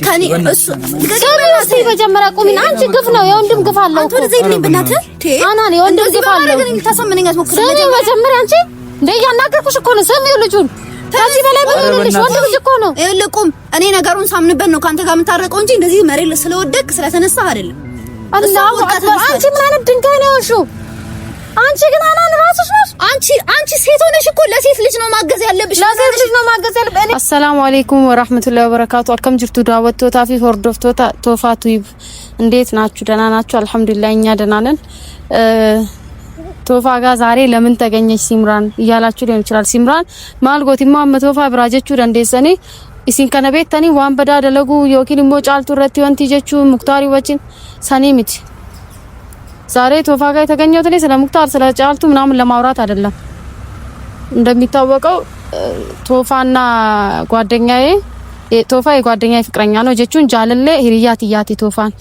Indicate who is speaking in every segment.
Speaker 1: ከኔ እሱ ከመለስ በጀመራ ቆሚና አንቺ ግፍ ነው የወንድም ግፍ አለው እኮ ዘይልኝ በእናት አናን የወንድም ግፍ አለው ተሰምነኛት ሞክረ በጀመራ አንቺ እንደ ያናገርኩሽ እኮ ነው ሰሚው ልጁን ከዚህ በላይ በልልሽ ወንድም ልጅ እኮ ነው ይልቁም እኔ ነገሩን ሳምንበት ነው ካንተ ጋር የምታረቀው እንጂ እንደዚህ መሬት ስለወደክ ስለተነሳ አይደለም አላህ አንቺ ምን አይነት ድንጋይ ነው እሺ አንቺ ግን አናን ራስሽ ነሽ አንቺ ሴት ሆነሽ እኮ ለሴት ልጅ ነው ማገዝ ያለብሽ ለሴት ልጅ ነው ማገዝ ያለብሽ አሰላሙ አለይኩም ወራህመቱላሂ ወበረካቱ አከም ጅርቱ ዳወቶ ታፊ ፎርዶፍቶ ቶፋቱ እንዴት ናችሁ ደህና ናችሁ አልহামዱሊላህ እኛ ደህና ነን ቶፋ ጋር ዛሬ ለምን ተገኘች ሲምራን እያላችሁ ሊሆን ይችላል ሲምራን ማልጎቲማ መቶፋ ብራጀቹ ደንዴሰኒ ኢሲን ከነቤተኒ ዋን በዳ ደለጉ ዮኪን ሞ ጫልቱ ረቲ ወንቲ ጀቹ ሙክታሪ ወጪን ሰኒሚት ዛሬ ቶፋ ጋር የተገኘሁት እኔ ስለ ሙክታር ስለ ጫልቱ ምናምን ለማውራት አይደለም እንደሚታወቀው ቶፋና ጓደኛዬ ቶፋ የጓደኛዬ ፍቅረኛ ነው ጀቹን ጃለለ ሂሪያት ያቲ ቶፋን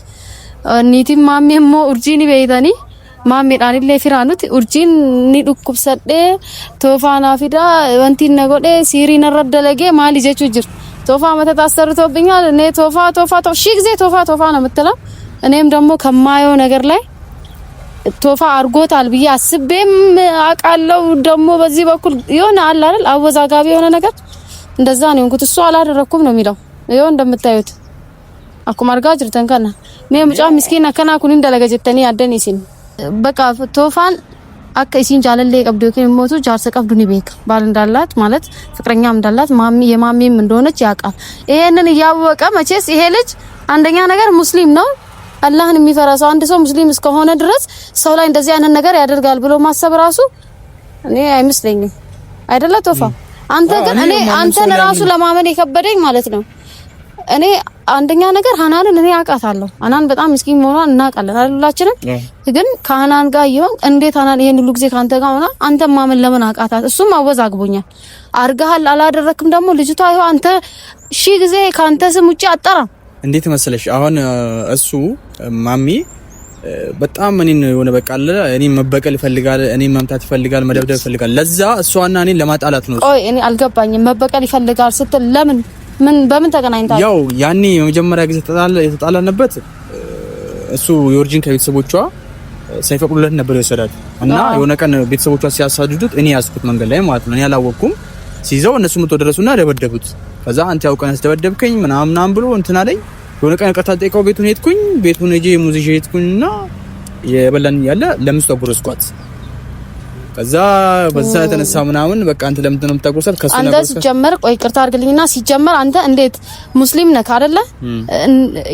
Speaker 1: ኒቲ ማሚሞ ኡርጂኒ በይተኒ ማሚ ዳንille firaanut urjiin ni dhukkubsadhe toofana fida wanti nagode siiri narradalage maali jechu jir toofa mata taሰርቶብኛል እኔ ቶፋ ሺግዜ ቶፋ ነው የምትለው እኔም ደግሞ ከማየው ነገር ላይ ቶፋ አርጎታል ብዬ አስቤም አቃለው ደግሞ በዚህ በኩል ይሆነ አለ አይደል አወዛጋቢ የሆነ ነገር እንደዛ ነው እንኩት እሱ አላደረኩም ነው የሚለው ይሄው እንደምታዩት አኩማ አርጋ ጅርተን ከና ሜምጫ ምስኪና ከና ኩን እንደለገጀተኒ ያደኒሲን በቃ ቶፋን አከሲን ጃለለ ቀብዶ ከሞቱ ጃርሰ ቀብዱኒ ቤክ ባል እንዳላት ማለት ፍቅረኛም እንዳላት ማሚ የማሚም እንደሆነች ያውቃል ይሄንን ያወቀ መቼስ ይሄ ልጅ አንደኛ ነገር ሙስሊም ነው አላህን የሚፈራ ሰው አንድ ሰው ሙስሊም እስከሆነ ድረስ ሰው ላይ እንደዚህ አይነት ነገር ያደርጋል ብሎ ማሰብ ራሱ እኔ አይመስለኝም አይደለ ቶፋ አንተ ግን እኔ አንተን ራሱ ለማመን የከበደኝ ማለት ነው እኔ አንደኛ ነገር ሃናንን እኔ አውቃታለሁ ሃናን በጣም ምስኪን መሆኗን እናውቃለን አይደላችንም ግን ከሃናን ጋር ይሁን እንዴት ሃናን ይሄን ሁሉ ጊዜ ካንተ ጋር ሆና አንተ ማመን ለምን አውቃታት እሱም አወዛግቦኛል አርጋሃል አላደረክም ደግሞ ልጅቷ ይሁን አንተ ሺ ጊዜ ካንተ ስም ውጪ አጠራ
Speaker 2: እንዴት መሰለሽ አሁን እሱ ማሚ በጣም እኔን የሆነ በቃ አለ እኔን መበቀል ይፈልጋል እኔን መምታት ይፈልጋል መደብደብ ይፈልጋል ለዛ እሷና እኔን ለማጣላት ነው
Speaker 1: ኦይ እኔ አልገባኝም መበቀል ይፈልጋል ስትል ለምን ምን በምን ተገናኝታል
Speaker 2: ያው ያኔ የመጀመሪያ ጊዜ የተጣላንበት እሱ ዮርጂን ከቤተሰቦቿ ሳይፈቅዱለት ነበር የወሰዳት እና የሆነ ቀን ቤተሰቦቿ ሲያሳድዱት እኔ ያስኩት መንገድ ላይ ማለት ነው እኔ ያላወቅኩም ሲይዘው እነሱ መጥቶ ደረሱና ደበደቡት ከዛ አንተ ያውቀን አስደበደብከኝ ምናምን ብሎ እንትና ላይ የሆነ ቀን ቀጣ ጠይቀው ቤቱን ሄጄ ሙዚቃ ሄድኩኝና የበላን ያለ ለምስቷ ጉርስቋት ከዛ በዛ የተነሳ ምናምን በቃ አንተ ለምንድን ነው የምታጎርሳት ከሱ ነው
Speaker 1: አንተ ሲጀመር ቆይ ቅርታ አድርግልኝና ሲጀመር አንተ እንዴት ሙስሊም ነህ አይደለ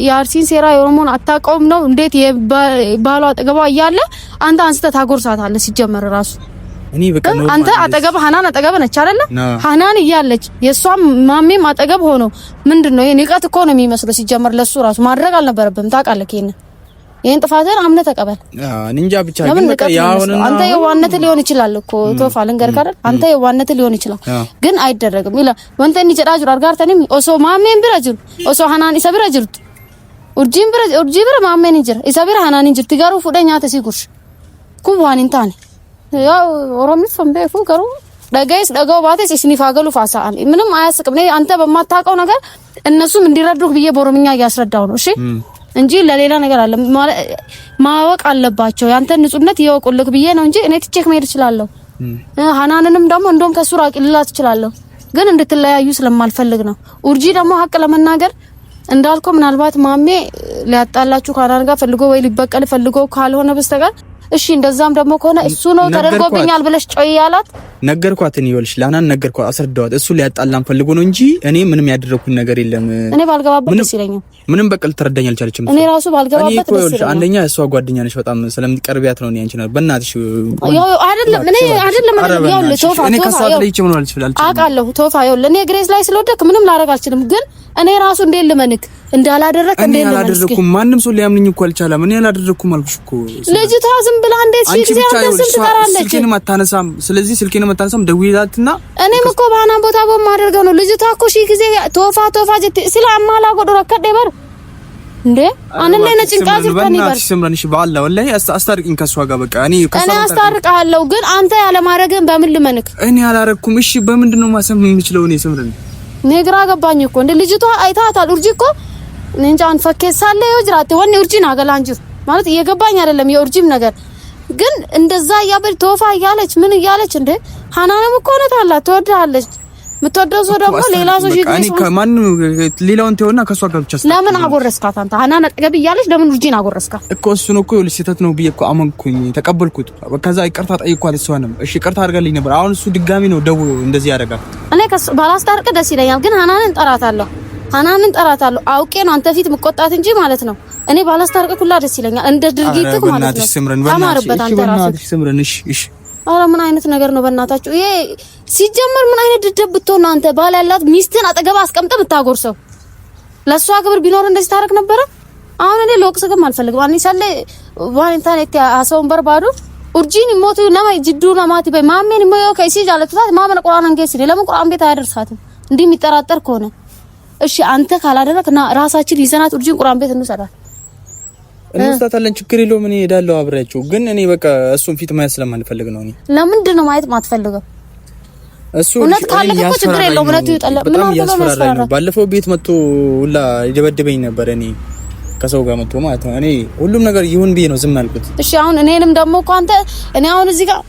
Speaker 1: ያርሲን ሴራ የኦሮሞን አታውቀውም ነው እንዴት የባሏ አጠገቧ እያለ አንተ አንስተ ታጎርሳታለህ ሲጀመር ራሱ
Speaker 2: እኔ በቃ ነው
Speaker 1: አንተ አጠገብ ሃናን አጠገብ ነች አይደለ ሃናን እያለች የሷም ማሚም አጠገብ ሆኖ ምንድነው ይሄ ንቀት እኮ ነው የሚመስለው ሲጀመር ለሱ ራሱ ማድረግ አልነበረብም ታውቃለህ ይሄን ጥፋትን አምነ ተቀበል
Speaker 2: እንጃ ብቻ ግን በቃ ያውንና
Speaker 1: አንተ የዋነት ሊሆን ይችላል እኮ ቶፋ ልንገርህ አይደል አንተ የዋነት ሊሆን ይችላል ግን አይደረግም ይላ ወንተኒ ጀዳጁ አርጋርተኒ ኦሶ ማሜን ብራጁ ኦሶ ሃናን ኢሰብራ ጅርት ኡርጂ ብራ ማሜን ጅር ኢሰብራ ሃናን ጅርት ጋሩ ፉደኛ ተሲጉሽ ኩዋን እንታኔ ያው ኦሮሚስ ፈምበፉ ጋሩ ደጋይስ ደጋው ባቴስ ሲኒፋገሉ ፋሳን ምንም አያስቅም ነይ አንተ በማታውቀው ነገር እነሱም እንዲረዱህ ብዬ በኦሮምኛ ያስረዳው ነው እሺ እንጂ ለሌላ ነገር አለ ማወቅ አለባቸው ያንተ ንጹህነት ይወቁልክ ብዬ ነው እንጂ እኔ ትቼክ መሄድ እችላለሁ ሃናንንም ደግሞ እንደውም ከሱ ራቅ ልላት እችላለሁ ግን እንድትለያዩ ስለማልፈልግ ነው ኡርጂ ደግሞ ሀቅ ለመናገር እንዳልከው ምናልባት ማሜ ሊያጣላችሁ ካናን ጋር ፈልጎ ወይ ሊበቀል ፈልጎ ካልሆነ በስተቀር እሺ እንደዛም ደግሞ ከሆነ እሱ ነው ተደርጎብኛል ብለሽ ጮይ ያላት
Speaker 2: ነገርኳት እኔ ይወልሽ ላናን ነገርኳት አስረዳዋት እሱ ሊያጣላን ፈልጎ ነው እንጂ እኔ ምንም ያደረኩኝ ነገር የለም
Speaker 1: እኔ ባልገባበት ደስ ይለኛል
Speaker 2: ምንም በቀል ተረዳኝ አልቻለችም
Speaker 1: እኔ ራሱ ባልገባበት ደስ ይለኛል
Speaker 2: አንደኛ እሷ ጓደኛ ነሽ በጣም ስለምትቀርቢያት ነው እኔ አንቺ ነው በእናትሽ
Speaker 1: ያው አይደለም ያው ቶፋ
Speaker 2: እኔ ከሳት ላይ ይችላል አልችላል
Speaker 1: አቃለሁ ቶፋ ያው ለኔ ግሬስ ላይ ስለወደክ ምንም ላደርግ አልችልም ግን እኔ ራሱ እንዴት ልመንክ እንዳላደረክ እንዴት ልመንክ
Speaker 2: አላደረኩም ማንንም ሰው ሊያምንኝ እኮ አልቻለም እኔ አላደረኩም አልኩሽ እኮ
Speaker 1: ልጅቷ ዝም ብላ እንዴት ሺ አንተ ስም ትጠራለች
Speaker 2: ስልኬን ማታነሳም ስለዚህ ስልኬን ማታነሳም ደውይላትና
Speaker 1: እኔም እኮ ባና ቦታ በማደርገው ነው ልጅቷ እኮ ሺ ጊዜ ቶፋ ጀት ስለአማላ ጎዶራ ከደበር እንዴ አነ ላይ ነጭንቃት ይርተን ይበር
Speaker 2: ሲምራንሽ ባላ ወላሂ አስታርቂኝ ከሷ ጋር በቃ እኔ
Speaker 1: አስታርቃለሁ ግን አንተ ያለ ማድረግን በምን ልመንክ
Speaker 2: እኔ አላረኩም እሺ በምንድነው ማሰም የምችለው እኔ ሲምራን
Speaker 1: ነግራ ገባኝ እኮ እንደ ልጅቷ አይታታል ኡርጂ እኮ እንጃ አንፈከሳለ ይወጅራቴ ወኔ ኡርጂን አገላንጂ ማለት እየገባኝ አይደለም የኡርጂም ነገር ግን እንደዛ ያበል ቶፋ እያለች ምን እያለች እንደ ሃናንም እኮ ነው ታላት ትወዳለች ምትወደው ሰው ደግሞ ሌላ ሰው ይገኝ
Speaker 2: ከማን ሌላውን ተውና ከሷ ጋር ብቻ
Speaker 1: ለምን አጎረስካት አንተ ሃናን አጠገብ እያለች ለምን ኡርጂን አጎረስካት
Speaker 2: እኮ እሱ ነው እኮ ልጅተት ነው ብዬ እኮ አመንኩኝ ተቀበልኩት ከዛ ይቅርታ ጠይቋል እሷንም እሺ ይቅርታ አድርጋልኝ ነበር አሁን እሱ ድጋሚ ነው ደውሎ እንደዚህ ያደርጋል እኔ
Speaker 1: ባላስታርቅ ደስ ይለኛል ግን ሃናንን ጠራታለሁ አውቄ ነው አንተ ፊት መቆጣት እንጂ ማለት ነው እኔ ባላስታርቅ ኩላ ደስ ይለኛል እንደ ድርጊትክ ማለት ነው ተማርበት አንተ ራስህ ስምረን እሺ አረ ምን አይነት ነገር ነው በእናታችሁ ይሄ ሲጀመር ምን አይነት ድደብ ብትሆን አንተ ባል ያላት ሚስትን አጠገብ አስቀምጠህ ብታጎርሰው ለሷ ክብር ቢኖር እንደዚህ ታረክ ነበር አሁን እኔ ለወቅስክም አልፈልግም አኒ ሰለ ኢንተርኔት አሰውን በርባዱ ኡርጂን ሞቱ ለማይ ጅዱ ለማቲ በማሜን ሞዮ ከይሲ ጃለቱታት ማመን ቁርአን አንገስ ለምን ቁርአን ቤት አያደርሳትም እንዲህ የሚጠራጠር ከሆነ እሺ አንተ ካላደረክና ራሳችን ይዘናት ኡርጂን ቁርአን ቤት እንሰዳለን እንስታታለን ችግር የለውም እኔ ሄዳለሁ አብሬያቸው ግን እኔ በቃ እሱን ፊት ማየት ስለማልፈልግ ነው እኔ ለምንድን ነው ማየት ማትፈልገው እሱ እውነት ካለፈ እኮ ችግር የለውም እውነቱ ይጣላ ምን አልተባለ ባለፈው ቤት መጥቶ ሁላ ይደበደበኝ ነበር እኔ ከሰው ጋር መጥቶ ማለት ነው እኔ ሁሉም ነገር ይሁን ብዬ ነው ዝም ያልኩት እሺ አሁን እኔንም ደግሞ እኮ አንተ እኔ አሁን እዚህ ጋር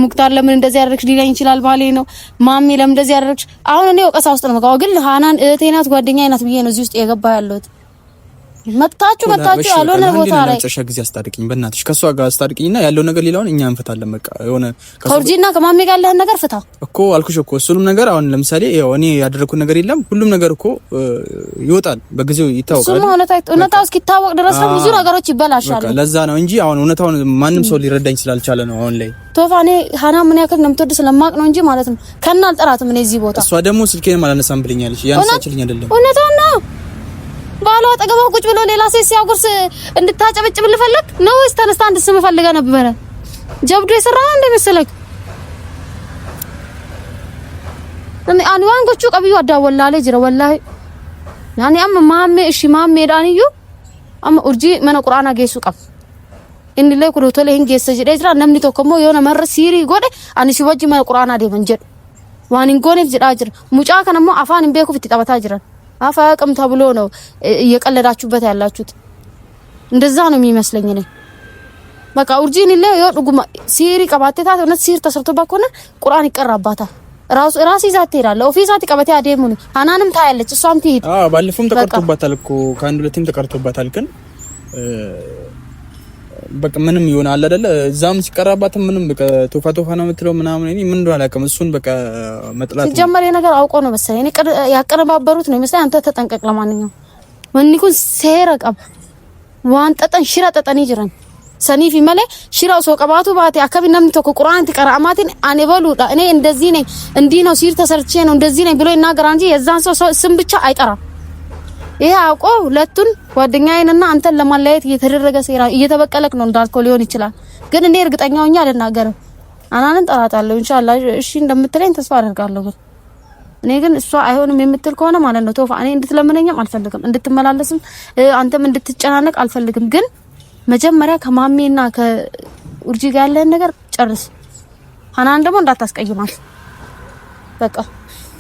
Speaker 1: ሙክታር ለምን እንደዚህ ያደረግሽ ሊለኝ ይችላል ባሌ ነው ማሚ ለምን እንደዚህ ያደረግሽ አሁን እኔ ወቀሳ ውስጥ ነው የምገባው ግን ሃናን እህቴ ናት ጓደኛዬ ናት ብዬ ነው እዚህ ውስጥ የገባ ያለሁት መጣችሁ ያልሆነ ቦታ ላይ ለጨሻ ጊዜ አስታርቂኝ በእናትሽ ከሷ ጋር አስታርቂኝና ያለው ነገር ሌላውን እኛ እንፈታለን በቃ የሆነ ከውርጂና ከማሜ ጋር ያለህን ነገር ፍታ እኮ አልኩሽ እኮ እሱንም ነገር አሁን ለምሳሌ ያው እኔ ያደረኩት ነገር የለም ሁሉም ነገር እኮ ይወጣል በጊዜው ይታወቃል እውነታው እስኪታወቅ ድረስ ብዙ ነገሮች ይበላሻሉ በቃ ለዛ ነው እንጂ አሁን እውነታውን ማንም ሰው ሊረዳኝ ስላልቻለ ነው አሁን ላይ ቶፋኔ ሃና ምን ያክል እንደምትወድ ስለማቅ ነው እንጂ ማለት ነው ከና አልጠራትም እኔ እዚህ ቦታ እሷ ደግሞ ስልኬን ማላነሳም ብለኛለች ያነሳችልኝ አይደለም እውነታው ነው ባሏ አጠገቧ ቁጭ ብሎ ሌላ ሴት ሲያጎርስ እንድታጨበጭብ ልፈልግ ነው ወይስ ተነስታ እንድስም ፈልጋ ነበር ጀብዱ የሰራው እንደመሰለክ እኔ አንዋን ጎቹ ቀብዩ አዳወላለ ጅራ ወላሂ ያኒ አም ማሜ እሺ ማሜ ዳንዩ አም ኡርጂ መነ ቁርአን አገይሱ ቀብ እንዴ ለኩ ዶቶ ለህን ገሰ ጅራ ይዝራ ነምኒ ተከሞ የሆነ መረ ሲሪ ጎደ አንሲ ወጂ መነ ቁርአን አደ መንጀድ ዋኒን ጎኔፍ ጅራ ጅራ ሙጫ ከነሞ አፋን እንበኩ ፍት ጠበታ ጅራ አፋቅም ተብሎ ነው እየቀለዳችሁበት ያላችሁት እንደዛ ነው የሚመስለኝ እኔ በቃ ኡርጂን ይለ ይወዱጉማ ሲሪ ቀባቴታ እውነት ሲር ተሰርቶባት ከሆነ ቁርአን ይቀራባታል ራስ ይዛት ይራል ኦፊሳት ቀባቴ አደሙን ሃናንም ታያለች እሷም ትሄድ ባለፈውም ተቀርቶባታል እኮ ከአንድ ሁለቴም ተቀርቶባታል ግን በቃ ምንም ይሆናል አይደለ እዛም ሲቀራባት ምንም በቃ ቶፋ ነው የምትለው ምናምን እኔ ምን እንደው አላውቅም እሱን በቃ መጥላት ሲጀመር የነገር አውቆ ነው መሰለኝ እኔ ያቀነባበሩት ነው መሰለኝ አንተ ተጠንቀቅ ለማንኛውም ወንኒኩን ሰረቀብ ዋን ጠጠን ሽራ ጠጠን ይጅራን ሰኒፍ ይመለ ሽራው ሰው ቀባቱ ባቴ አከብ ነምቶ ቁርአን ተቀራማትን አኔበሉ እኔ እንደዚህ ነኝ እንዲህ ነው ሲር ተሰርቼ ነው እንደዚህ ነኝ ብሎ ይናገር እንጂ የዛን ሰው ስም ብቻ አይጠራም ይሄ አውቆ ሁለቱን ጓደኛዬንና አንተን ለማለያየት እየተደረገ ሴራ እየተበቀለክ ነው እንዳልከው ሊሆን ይችላል ግን እኔ እርግጠኛ ሆኜ አልናገርም አናንን ጠራታለሁ ኢንሻአላህ እሺ እንደምትለኝ ተስፋ አደርጋለሁ እኔ ግን እሷ አይሆንም የምትል ከሆነ ማለት ነው ቶፋ እኔ እንድትለምነኝም አልፈልግም እንድትመላለስም አንተም እንድትጨናነቅ አልፈልግም ግን መጀመሪያ ከማሜና ከኡርጂ ጋር ያለን ነገር ጨርስ ሃናን ደግሞ እንዳታስቀይማት በቃ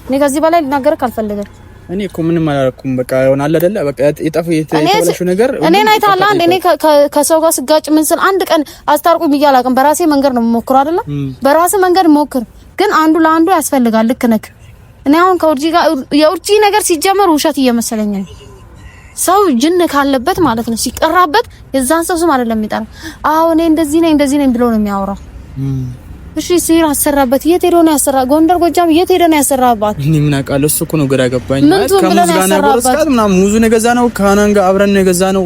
Speaker 1: እኔ ከዚህ በላይ ልናገርክ አልፈልግም እኔ እኮ ምንም አላረኩም በቃ ይሆናል አይደለ በቃ የተበላሽው ነገር እኔ ናይታላ እኔ ከሰው ጋር ስጋጭ ምን ስል አንድ ቀን አስታርቁ ብያላቀም በራሴ መንገድ ነው የምሞክረው አይደለ በራሴ መንገድ ሞክር ግን አንዱ ለአንዱ ያስፈልጋል ልክ ነክ እኔ አሁን ከኡርጂ ጋር የኡርጂ ነገር ሲጀመር ውሸት እየመሰለኝ ነው ሰው ጅን ካለበት ማለት ነው ሲቀራበት የዛን ሰው ስም አይደለም የሚጠራ አዎ እኔ እንደዚህ ነኝ ብሎ ነው የሚያወራው እሺ ሲራ አሰራበት የት ሄዶ ነው ያሰራ ጎንደር ጎጃም የት ሄዶ ነው ያሰራባት እኔ ምን አውቃለሁ እሱ እኮ ነው ግራ ገባኝ ማለት ከሙዝ ጋር ነው ጎረስካት ምናምን ሙዙን የገዛ ነው ከሃናን ጋር አብረን ነው የገዛ ነው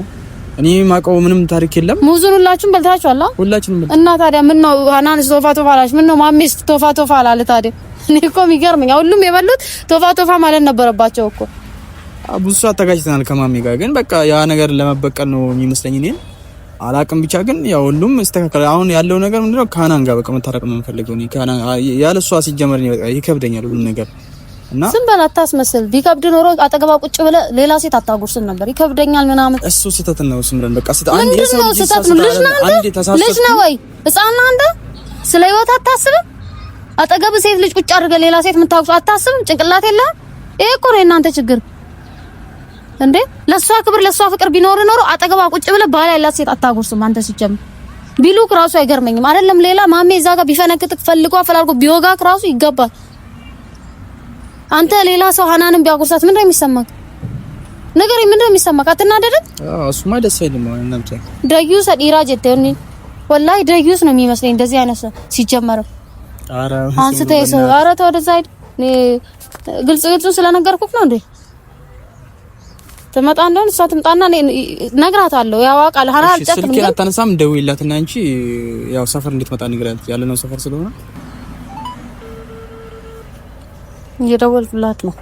Speaker 1: እኔ ማቀው ምንም ታሪክ የለም ሙዙን ሁላችሁም በልታችኋል ሁላችንም እና ታዲያ ምን ነው ሃናን ቶፋ አላሽ ምን ነው ማሚስ ቶፋ አላለ ታዲያ እኔ እኮ የሚገርመኝ ሁሉም የበሉት ቶፋ ማለት ነበረባቸው እኮ ብዙ አተጋጭተናል ከማሚ ጋር ግን በቃ ያ ነገር ለመበቀል ነው የሚመስለኝ እኔ አላቅም ብቻ ግን ያው ሁሉም استكاكل አሁን ያለው ነገር ምንድነው ካናን ጋር በቃ መታረቅ ነው የምፈልገው እኔ ካና ያለሷ ሲጀመር ነው በቃ ይከብደኛል ሁሉ ነገር እና ዝምበል አታስመስል ቢከብድ ኖሮ አጠገባ ቁጭ ብለ ሌላ ሴት አታጉርስን ነበር ይከብደኛል ምናምን እሱ ስህተት ነው ስምረን በቃ ስህተት አንዴ ሰው ልጅ ነው ወይ ህፃን አንተ ስለ ህይወት አታስብ አጠገብ ሴት ልጅ ቁጭ አድርገ ሌላ ሴት የምታጉርስ አታስብ ጭንቅላት የለም ይሄ እኮ ነው እናንተ ችግር እንዴ። ለሷ ክብር ለሷ ፍቅር ቢኖር ኖሮ አጠገባ ቁጭ ብለ ባላ ያላት ሴት አታጎርስም አንተ ሲጀምር ቢሉክ ራሱ አይገርመኝም አይደለም ሌላ ማሜ እዛ ጋር ቢፈነክትክ ፈልጎ አፈላልጎ ቢወጋክ ራሱ ይገባል አንተ ሌላ ሰው ሐናንን ቢያጎርሳት ምን እንደሚሰማክ ነገር ምን እንደሚሰማክ አትናደድም
Speaker 2: እሱማ ደስ አይልም እናንተ
Speaker 1: ደዩስ አዲራ ጀተኒ ወላሂ ደዩስ ነው የሚመስለኝ እንደዚህ አይነት ሰው ሲጀመር
Speaker 2: አረ
Speaker 1: አንስተ ሰው አረ ተወደዛ ግልጽ ስለነገርኩክ ነው እንዴ ተመጣ እንደሆነ እሷ ትምጣና ነግራታለሁ ያዋቃል ሐና አልጨክም
Speaker 2: ስልኬ አታነሳም ደውይላትና አንቺ ያው ሰፈር እንድትመጣ ንገራት ያለነው ሰፈር ስለሆነ
Speaker 1: እየደወልኩላት ነው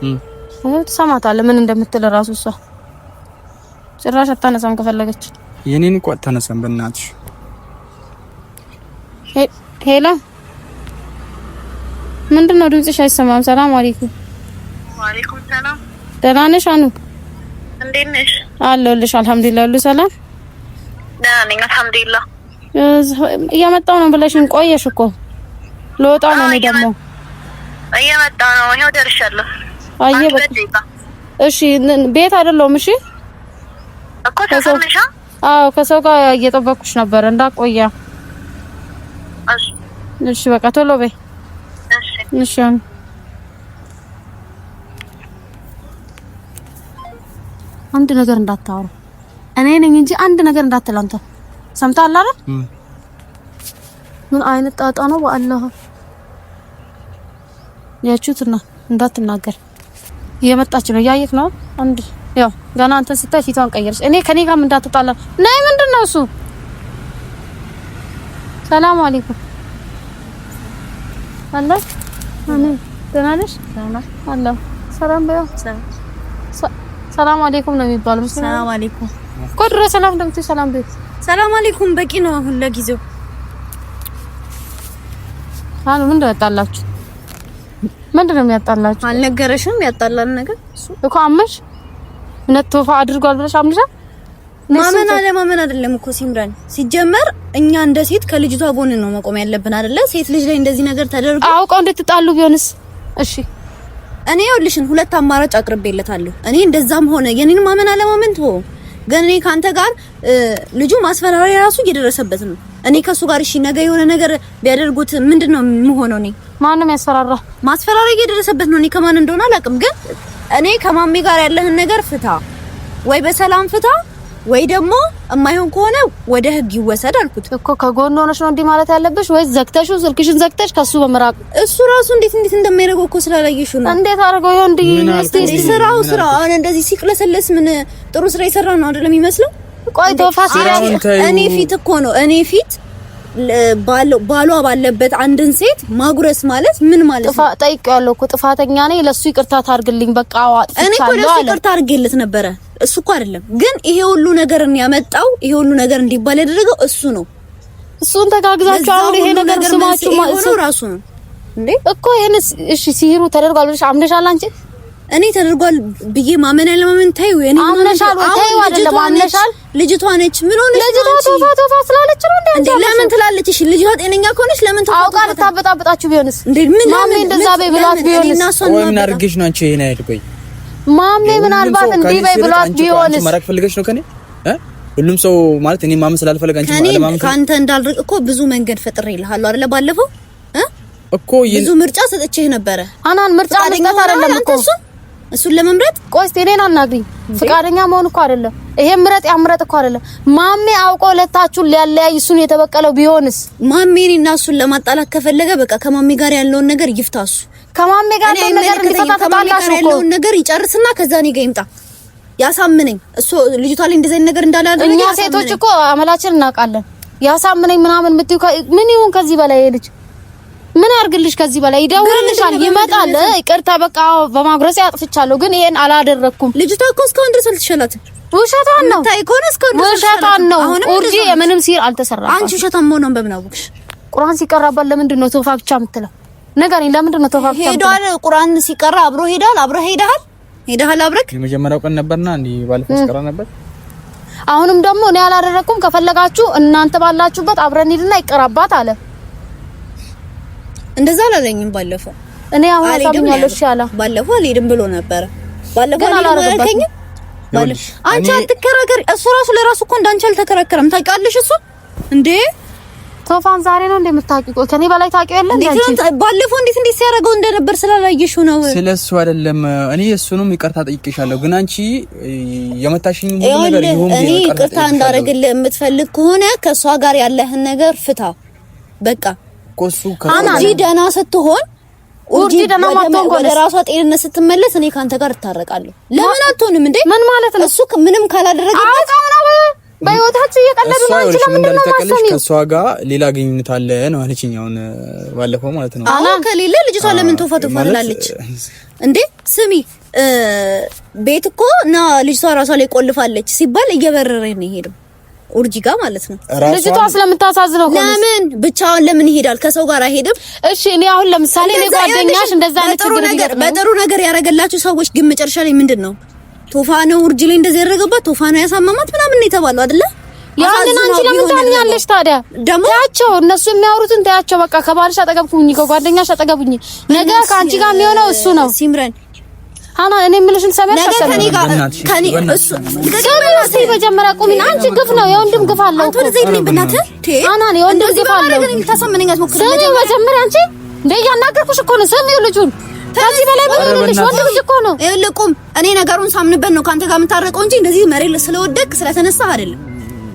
Speaker 1: ትሰማታለህ ምን እንደምትል ራሱ እሷ ጭራሽ አታነሳም ከፈለገች
Speaker 2: የኔን እንኳን አታነሳም በእናትሽ
Speaker 1: ሄላ ምንድነው ድምጽሽ አይሰማም ሰላም አለይኩም
Speaker 3: ወአለይኩም ሰላም
Speaker 1: ደህና ነሽ አኑ
Speaker 3: እንዴት ነሽ
Speaker 1: አለሁልሽ አልሐምዱሊላህ ሁሉ ሰላም
Speaker 3: ደህና ነኝ አልሐምዱሊላህ
Speaker 1: እየመጣሁ ነው ብለሽኝ ቆየሽ እኮ ልወጣ ነው ደግሞ
Speaker 3: እየመጣሁ ነው ይሄው ደርሻለሁ
Speaker 1: አየ እሺ ቤት አይደለሁም እሺ
Speaker 3: እኮ ተሰምሻ
Speaker 1: አዎ ከሰው ጋር እየጠበቅኩሽ ነበር እንዳቆያ እሺ በቃ ቶሎ በይ እሺ አንድ ነገር እንዳታወሩ እኔ ነኝ እንጂ አንድ ነገር እንዳትላንተ ሰምታል አይደል ምን አይነት ጣጣ ነው በአላህ ያቹትና እንዳትናገር እየመጣች ነው ያየክ ነው አንድ ያው ገና አንተን ስታይ ፊቷን ቀየርሽ እኔ ከኔ ጋር እንዳትጣላ ነይ ምንድነው እሱ ሰላም አለይኩም አላህ እኔ ደህና ነሽ አላህ ሰላም በያው ሰላም አለይኩም ነው የሚባለው
Speaker 4: ሰላም አለይኩም
Speaker 1: ኮድረ ሰላም ደምት ሰላም በይ
Speaker 4: ሰላም አለይኩም በቂ ነው አሁን ለጊዜው
Speaker 1: አሉ ምንድነው ያጣላችሁ ምንድነው የሚያጣላችሁ
Speaker 4: አልነገረሽም ያጣላል ነገር
Speaker 1: እኮ አመሽ ነጥፋ አድርጓል ብለሽ አምልሻ
Speaker 4: ማመን አይደለም እኮ ሲምራን ሲጀመር እኛ እንደ ሴት ከልጅቷ ጎን ነው መቆም ያለብን አይደለ ሴት ልጅ ላይ እንደዚህ ነገር ተደርጎ
Speaker 1: አውቀው እንድትጣሉ ቢሆንስ እሺ
Speaker 4: እኔ ይኸውልሽን ሁለት አማራጭ አቅርቤለታለሁ እኔ እንደዛም ሆነ የኔን ማመን አለማመን ተው ግን እኔ ካንተ ጋር ልጁ ማስፈራሪያ ራሱ እየደረሰበት ነው እኔ ከሱ ጋር እሺ ነገ የሆነ ነገር ቢያደርጉት ምንድነው የምሆነው እኔ
Speaker 1: ማንንም ያስፈራራ
Speaker 4: ማስፈራሪያ እየደረሰበት ነው እኔ ከማን እንደሆነ አላውቅም ግን እኔ ከማሜ ጋር ያለህን ነገር ፍታ ወይ በሰላም ፍታ ወይ ደግሞ የማይሆን ከሆነ ወደ ህግ ይወሰድ አልኩት
Speaker 1: እኮ ከጎን ሆነሽ ነው እንዲህ ማለት ያለብሽ ወይ ዘግተሽው ስልክሽን ዘግተሽ ከሱ በመራቅ
Speaker 4: እሱ ራሱ እንዴት እንደማይረገው እኮ ስላላየሽው ነው
Speaker 1: እንዴት አድርገው ይሁን እንዲህ
Speaker 4: ስራው አሁን እንደዚህ ሲቅለሰለስ ምን ጥሩ ስራ ይሰራ ነው አይደለም የሚመስለው
Speaker 1: ቆይ ተፋሲራ
Speaker 4: እኔ ፊት እኮ ነው እኔ ፊት ባሏ ባለበት አንድን ሴት ማጉረስ ማለት ምን ማለት ነው
Speaker 1: ጠይቄዋለሁ እኮ ጥፋተኛ ነኝ ለሱ ይቅርታ ታርግልኝ በቃ አዋጥቻለሁ
Speaker 4: እኔ እኮ ለሱ ይቅርታ አድርጌለት ነበረ እሱ እኮ አይደለም ግን ይሄ ሁሉ ነገርን ያመጣው ይሄ ሁሉ ነገር እንዲባል ያደረገው እሱ ነው
Speaker 1: እሱን ተጋግዛችሁ አሁን ይሄ ነገር ስማችሁ
Speaker 4: ማለት ራሱ ነው እንዴ
Speaker 1: እኮ ይሄን እሺ ሲሂሩ ተደርጓል ብለሽ አምነሻል አንቺ
Speaker 4: እኔ ተደርጓል ብዬ ማመን ያለማመን ታዩ እኔ
Speaker 1: አምነሻል ወይ ታዩ አይደለም አምነሻል
Speaker 4: ልጅቷ ነች ምን ሆነሽ
Speaker 1: ልጅቷ ቶፋ ስላለች ነው
Speaker 4: እንዴ ለምን ትላለች እሺ ልጅቷ ጤነኛ ከሆነች ለምን ቶፋ
Speaker 1: አውቃ ልታበጣበጣችሁ ቢሆንስ
Speaker 4: እንዴ ምን
Speaker 1: ማሜ እንደዛ በይ ብላት ቢሆንስ
Speaker 2: ወይ ምን አድርገሽ ነው አንቺ ይሄን አይልቆይ
Speaker 1: ማሜ ምን አልባት እንዲህ በይ ብላት ቢሆንስ
Speaker 2: ማራክ ፈልገሽ ነው ከኔ ሁሉም ሰው ማለት እኔ ማመን ስላልፈለገ አንቺ ማለማመን
Speaker 4: ካንተ እንዳልርቅ እኮ ብዙ መንገድ ፈጥሬልሃለሁ አይደለ ባለፈው
Speaker 2: እኮ
Speaker 4: ብዙ ምርጫ ሰጥቼህ ነበረ
Speaker 1: አናን ምርጫ መስጠት አይደለም እኮ
Speaker 4: እሱን ለመምረጥ
Speaker 1: ቆይ እኔን አናግሪኝ ፍቃደኛ መሆን እኮ አይደለም ይሄ ምረጥ ያምረጥ እኮ አይደለም ማሜ አውቆ ለታችሁ ሊያለያይ እሱን የተበቀለው ቢሆንስ
Speaker 4: ማሜና እሱን ለማጣላት ከፈለገ በቃ ከማሜ ጋር ያለውን ነገር ይፍታሱ
Speaker 1: ከማሜ ጋር ያለውን ነገር እንዲፈታታላሽ እኮ
Speaker 4: ያለውን ነገር ይጨርስና ከዛ እኔ ጋር ይምጣ ያሳምነኝ እሱ ልጅቷ ላይ እንደዚህ ነገር እንዳላደረገ
Speaker 1: እኛ ሴቶች እኮ አመላችን እናውቃለን ያሳምነኝ ምናምን ምትዩ ምን ይሁን ከዚህ በላይ ልጅ ምን ያርግልሽ ከዚህ በላይ ይደውልልሻል ይመጣል ይቅርታ በቃ በማግረስ ያጥፍቻለሁ ግን ይሄን አላደረኩም
Speaker 4: ልጅቷ እኮ እስካሁን ድረስ አልተሻላትም
Speaker 1: ውሸቷን ነው
Speaker 4: ታይኮን እስካሁን ድረስ
Speaker 1: ውሸቷን ነው ኡርጂ የምንም ሲር አልተሰራም
Speaker 4: አንቺ ውሸቷን መሆኗን በምን አወቅሽ
Speaker 1: ቁርአን ሲቀራባል ለምንድን ነው ቶፋ ብቻ የምትለው ነገርኝ ለምንድን ነው ቶፋ ብቻ
Speaker 4: ሄዷል ቁርአን ሲቀራ አብሮ ሄዳል አብሮ ሄዳል አብረክ
Speaker 2: የመጀመሪያው ቀን ነበርና እንዴ ባለፈው ሲቀራ ነበር
Speaker 1: አሁንም ደግሞ እኔ አላደረኩም ከፈለጋችሁ እናንተ ባላችሁበት አብረን ሄድና ይቀራባት አለ
Speaker 4: እንደዛ አላለኝም ባለፈው
Speaker 1: እኔ አሁን አሳብኛለሁ። እሺ አላ
Speaker 4: ባለፈው አልሄድም ብሎ ነበር። ባለፈው አላረጋገኝም። አንቺ አትከራከሪ። እሱ ራሱ ለራሱ እኮ እንዳንቺ አልተከራከረም። ታውቂያለሽ እሱ እንዴ
Speaker 1: ቶፋን ዛሬ ነው እንደምታውቂው ከኔ በላይ ታውቂው የለ እንዴ አንቺ
Speaker 4: ባለፈው እንዴት ሲያደርገው እንደነበር ስላላየሽው ነው።
Speaker 2: ስለሱ አይደለም እኔ እሱንም ይቅርታ ጠይቄሻለሁ፣ ግን አንቺ የመታሽኝ ሁሉ ነገር ይሁን
Speaker 4: እኔ ይቅርታ እንዳደረግልህ የምትፈልግ ከሆነ ከሷ ጋር ያለህን ነገር ፍታ በቃ።
Speaker 2: ኮሱ
Speaker 4: አንቺ ደህና ስትሆን ኡርጂ ደህና ማጥቶን ወደ ራሷ ጤንነት ስትመለስ እኔ ካንተ ጋር እታረቃለሁ። ለምን አትሆንም እንዴ?
Speaker 1: ምን ማለት ነው?
Speaker 4: እሱ ምንም ካላደረገ
Speaker 1: በህይወታችሁ እየቀለዱ ነው። አንቺ ለምን እንደማሰሚው
Speaker 2: ከሷ ጋር ሌላ ግንኙነት አለ ነው አለችኝ። አሁን ባለፈው ማለት ነው።
Speaker 4: አሁን ከሌለ ልጅቷ ለምን ቶፋ ትላለች እንዴ? ስሚ ቤት እኮ እና ልጅቷ ራሷ ላይ ቆልፋለች ሲባል እየበረረ ነው የሄደው ኡርጂ ጋር ማለት ነው።
Speaker 1: ልጅቷ ስለምታሳዝነው እኮ
Speaker 4: ለምን ብቻውን ለምን ይሄዳል? ከሰው ጋር አይሄድም?
Speaker 1: እሺ እኔ አሁን ለምሳሌ እኔ ጓደኛሽ እንደዛ አይነት ችግር ቢገጥም
Speaker 4: በጥሩ ነገር ያረጋላችሁ ሰዎች ግን መጨረሻ ላይ ምንድነው ቶፋ ነው ኡርጂ ላይ እንደዚህ ያደረገባት ቶፋ ነው ያሳመማት ምናምን ነው የተባለው አይደለ?
Speaker 1: ያንን አንቺ ለምን ታኛለሽ ታዲያ? ታያቸው እነሱ የሚያወሩትን ታያቸው። በቃ ከባልሽ አጠገብኩኝ ከጓደኛሽ አጠገብኩኝ ነገ ከአንቺ ጋር የሚሆነው እሱ ነው።
Speaker 4: ሲምረን
Speaker 1: ሃና እኔ የምልሽን ሰማሽ
Speaker 4: ከኔ ጋር ከኔ እሱ
Speaker 1: ከኔ መጀመሪያ ቁሚን። አንቺ ግፍ ነው የወንድም ግፍ አለው
Speaker 4: አንተ ወደ ዘይልኝ ብናተ
Speaker 1: ሃና ነው የወንድም ግፍ አለው።
Speaker 4: ታሰምነኛት ሞክር
Speaker 1: መጀመሪያ አንቺ እንደ ያናገርኩሽ እኮ ነው። ሰሚው ልጁን ከዚህ በላይ ምን ልልሽ ወንድም እኮ ነው።
Speaker 4: ይልቁም እኔ ነገሩን ሳምንበት ነው ካንተ ጋር የምታረቀው እንጂ እንደዚህ መሬት ስለወደቅ ስለተነሳ አይደለም።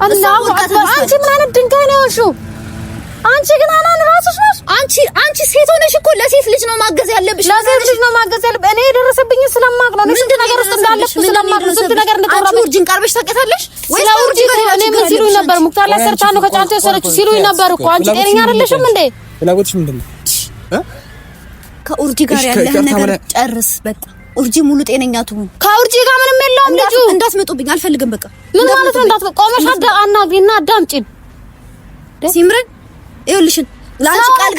Speaker 1: አላህ አንቺ ምን አይነት ድንጋይ ነው ያልሽው? አንቺ ግን አናን ራስሽ ነሽ።
Speaker 4: አንቺ ሴት ሆነሽ እኮ ለሴት ልጅ ነው ማገዝ ያለብሽ።
Speaker 1: ለሴት ልጅ ነው ማገዝ ያለብሽ። እኔ የደረሰብኝ ስለማቅ ነው። ስንት ነገር ውስጥ እንዳለፍኩ ስለማቅ ነው። ስንት ነገር እንደተወራበ
Speaker 4: አንቺ ኡርጂን ቀርበሽ ታውቂያለሽ ወይ?
Speaker 1: ኡርጂ እኔ ምን ሲሉኝ ነበር? ሙክታር ላይ ሰርታ ነው ከጫንቶ የሰረችው ሲሉኝ ነበር እኮ። አንቺ ጤነኛ አይደለሽም እንዴ?
Speaker 2: ፍላጎትሽ ምንድነው?
Speaker 4: ከኡርጂ ጋር ያለህ ነገር ጨርስ በቃ። ኡርጂ ሙሉ ጤነኛ ትሁን።
Speaker 1: ከኡርጂ ጋር ምንም የለውም ልጁ።
Speaker 4: እንዳትመጡብኝ አልፈልግም በቃ።
Speaker 1: ምን ማለት ነው እንዳትመጡ? ቆመሽ አናግሪና አዳምጪን
Speaker 4: ሲምረን ይኸውልሽን ላንቺ ቃል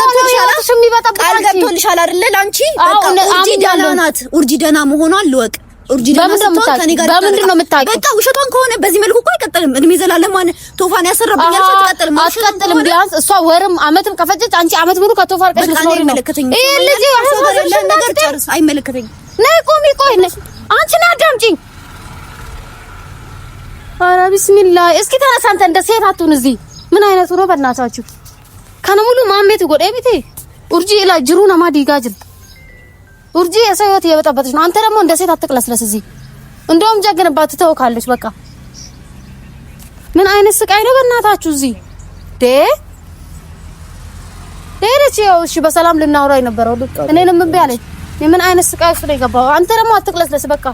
Speaker 4: ገብቶልሻል አይደለ? ላንቺ በቃ ኡርጂ ደህና ናት። ኡርጂ ደህና መሆኗን ልወቅ። ኡርጂ ደህና ስትሆን ከኔ ጋር
Speaker 1: በምንድን ነው የምታውቂው?
Speaker 4: በቃ ውሸቷን ከሆነ በዚህ መልኩ እኮ አይቀጥልም። እድሜ ዘላለም ማን ቶፋን ያሰራብኛል
Speaker 1: አትቀጥልም። ቢያንስ እሷ ወርም አመትም ከፈጀች አንቺ አመት ሙሉ ከቶፋ ጋር ልትኖሪ ነው።
Speaker 4: ይሄ ልጅ ያሰራብኛል ነገር ጨርስ። አይመለከተኝም።
Speaker 1: ነይ ቆሚ። ቆይ አንቺ ነይ አዳምጪኝ። ኧረ ቢስሚላህ እስኪ ተነሳ። አንተ እንደ ሴት አትሁን። እዚህ ምን አይነቱ ነው በእናታችሁ? ከነ ሙሉ ማምቤት ጎደቤቴ ኡርጂ ኢላ ጅሩ ነማ ዲጋጅል ኡርጂ የሰውት የበጠበጥሽ ነው። አንተ ደግሞ እንደ ሴት አትቅለስለስ። እዚህ እንደውም ጀግንባት ትተውካለች። በቃ ምን አይነት ስቃይ ነው በእናታችሁ? እዚህ ዴሬች ያው እሺ በሰላም ልናወራ የነበረው እኔንም እምቢ አለኝ። ምን አይነት ስቃይ ውስጥ ነው የገባው? አንተ ደግሞ አትቅለስለስ በቃ